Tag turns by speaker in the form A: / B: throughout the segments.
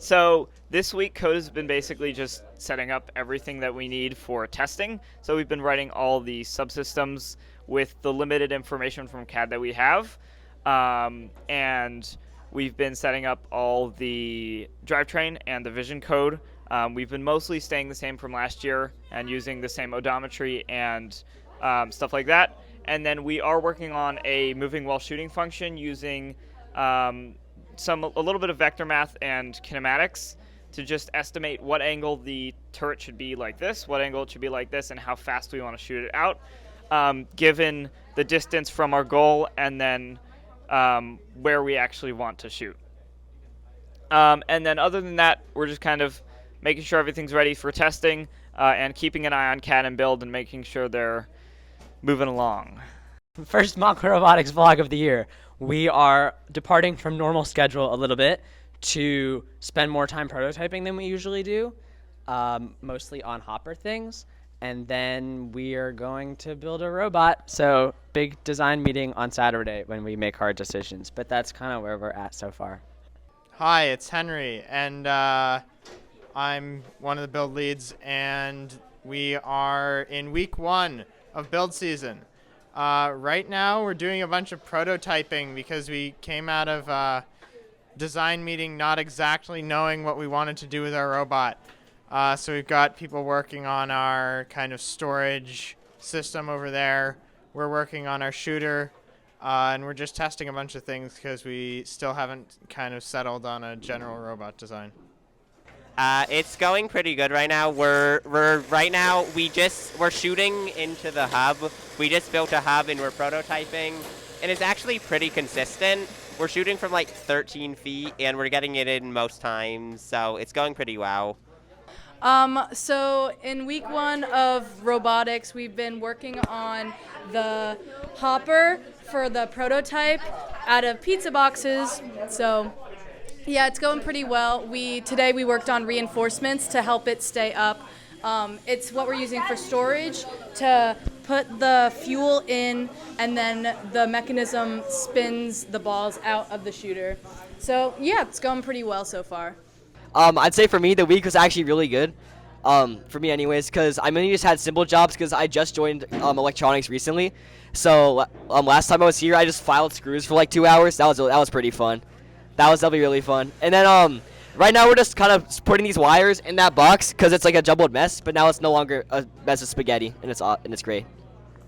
A: So this week, code has been basically just setting up everything that we need for testing. So we've been writing all the subsystems with the limited information from CAD that we have, and we've been setting up all the drivetrain and the vision code. We've been mostly staying the same from last year and using the same odometry and stuff like that. And then we are working on a moving while shooting function using a little bit of vector math and kinematics to just estimate what angle the turret should be like this, what angle it should be like this, and how fast we want to shoot it out, given the distance from our goal and then where we actually want to shoot. And then other than that, we're just kind of making sure everything's ready for testing and keeping an eye on CAD and build and making sure they're moving along.
B: First Montclair Robotics vlog of the year. We are departing from normal schedule a little bit to spend more time prototyping than we usually do, mostly on hopper things. And then we are going to build a robot. So big design meeting on Saturday when we make hard decisions. But that's kind of where we're at so far.
C: Hi, it's Henry, and I'm one of the build leads, and we are in week 1 of build season. Right now we're doing a bunch of prototyping because we came out of a design meeting not exactly knowing what we wanted to do with our robot. So we've got people working on our kind of storage system over there. We're working on our shooter, and we're just testing a bunch of things because we still haven't kind of settled on a general robot design.
D: It's going pretty good right now. We're shooting into the hub. We just built a hub and we're prototyping, and it's actually pretty consistent. We're shooting from like 13 feet and we're getting it in most times, so it's going pretty well.
E: So in week 1 of robotics, we've been working on the hopper for the prototype out of pizza boxes. So yeah, it's going pretty well. Today we worked on reinforcements to help it stay up. It's what we're using for storage to put the fuel in, and then the mechanism spins the balls out of the shooter. So yeah, it's going pretty well so far.
F: I'd say for me, the week was actually really good. For me anyways, because I mainly just had simple jobs because I just joined electronics recently. So last time I was here, I just filed screws for like 2 hours. That was pretty fun. That'll be really fun. And then right now we're just kind of putting these wires in that box because it's like a jumbled mess. But now it's no longer a mess of spaghetti, and it's great.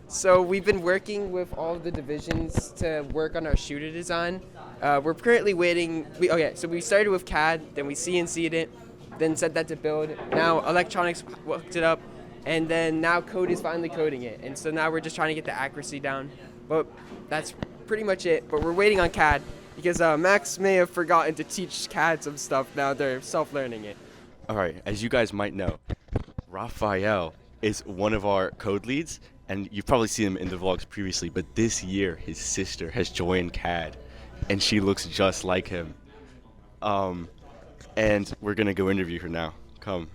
G: So we've been working with all of the divisions to work on our shooter design. We're currently waiting. So we started with CAD, then we CNC'd it, then set that to build. Now electronics worked it up, and then now code is finally coding it. And so now we're just trying to get the accuracy down. But that's pretty much it. But we're waiting on CAD because Max may have forgotten to teach CAD some stuff. Now they're self-learning it.
H: All right, as you guys might know, Raphael is one of our code leads, and you've probably seen him in the vlogs previously, but this year his sister has joined CAD, and she looks just like him. And we're gonna go interview her now. Come.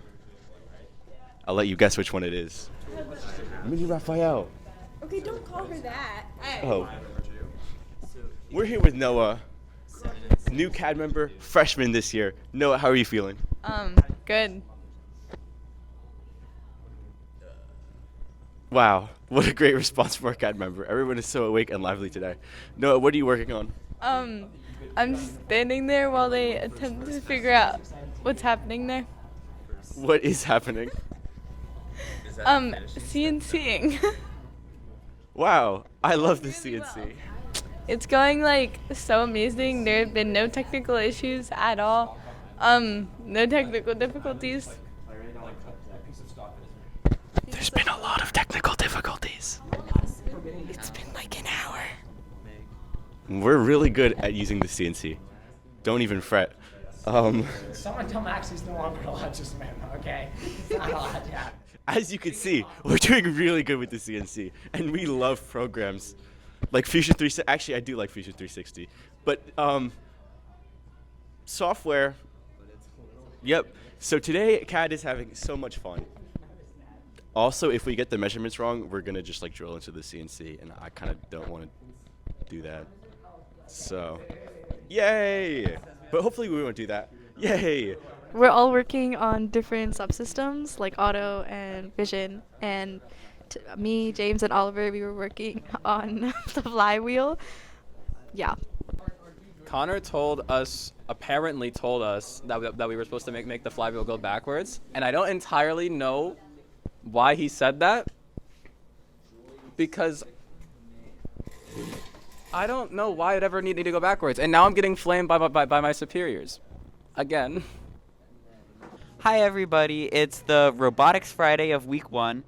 H: I'll let you guess which one it is. Mini Raphael.
I: Okay, don't call her that.
H: Oh. We're here with Noah, new CAD member, freshman this year. Noah, how are you feeling?
I: Good.
H: Wow, what a great response from our CAD member. Everyone is so awake and lively today. Noah, what are you working on?
I: I'm standing there while they attempt to figure out what's happening there.
H: What is happening?
I: CNCing.
H: Wow, I love the CNC.
I: It's going like so amazing. There have been no technical issues at all. No technical difficulties.
H: There's been a lot of technical difficulties.
I: It's been like an hour.
H: We're really good at using the CNC. Don't even fret.
B: Someone tell Max he's no longer allowed to swim, okay? He's not allowed, yeah.
H: As you can see, we're doing really good with the CNC, and we love programs like Fusion 360. Actually, I do like Fusion 360, but software. Yep. So today, CAD is having so much fun. Also, if we get the measurements wrong, we're gonna just like drill into the CNC, and I kind of don't want to do that. So, yay! But hopefully we won't do that. Yay!
J: We're all working on different subsystems like auto and vision, and me, James, and Oliver, we were working on the flywheel. Yeah.
K: Connor apparently told us that we were supposed to make the flywheel go backwards, and I don't entirely know why he said that, because I don't know why it ever needed to go backwards, and now I'm getting flamed by my superiors. Again.
L: Hi everybody, it's the Robotics Friday of week 1.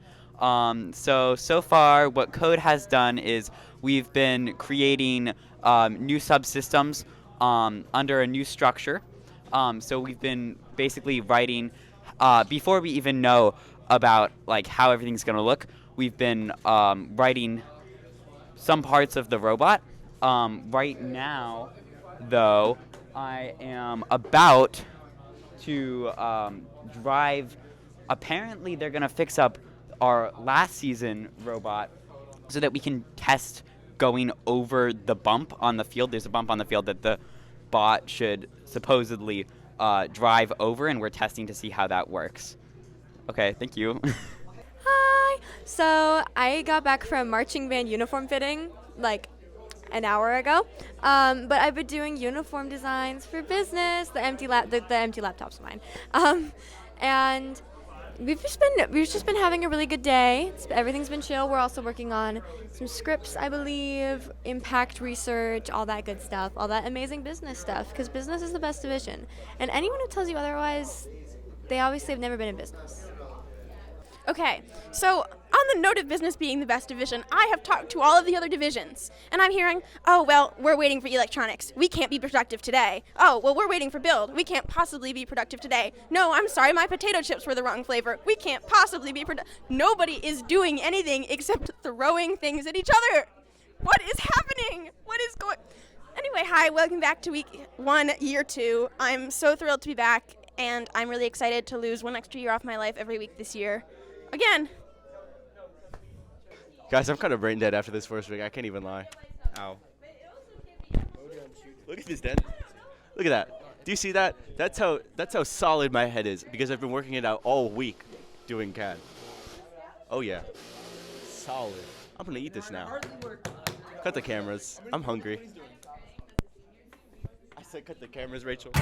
L: So far what Code has done is we've been creating new subsystems under a new structure. So we've been basically writing, before we even know about like how everything's gonna look, we've been writing some parts of the robot. Right now, though, I am about to drive. Apparently, they're gonna fix up our last season robot so that we can test going over the bump on the field. There's a bump on the field that the bot should supposedly drive over, and we're testing to see how that works. Okay, thank you.
M: Hi. So I got back from marching band uniform fitting like an hour ago, but I've been doing uniform designs for business. The empty laptop's mine, and we've just been having a really good day. Everything's been chill. We're also working on some scripts, I believe, impact research, all that good stuff, all that amazing business stuff. Because business is the best division, and anyone who tells you otherwise, they obviously have never been in business.
N: Okay, so on the note of business being the best division, I have talked to all of the other divisions, and I'm hearing, oh, well, we're waiting for electronics. We can't be productive today. Oh, well, we're waiting for build. We can't possibly be productive today. No, I'm sorry, my potato chips were the wrong flavor. We can't possibly be productive. Nobody is doing anything except throwing things at each other. What is happening? What is going... Anyway, hi, welcome back to week 1, year 2. I'm so thrilled to be back, and I'm really excited to lose 1 extra year off my life every week this year. Again.
H: Guys, I'm kind of brain dead after this first week. I can't even lie. Ow. Look at this, Dad. Look at that. Do you see that? That's how solid my head is because I've been working it out all week doing CAD. Oh yeah. Solid. I'm gonna eat this now. Cut the cameras. I'm hungry. I said cut the cameras, Rachel.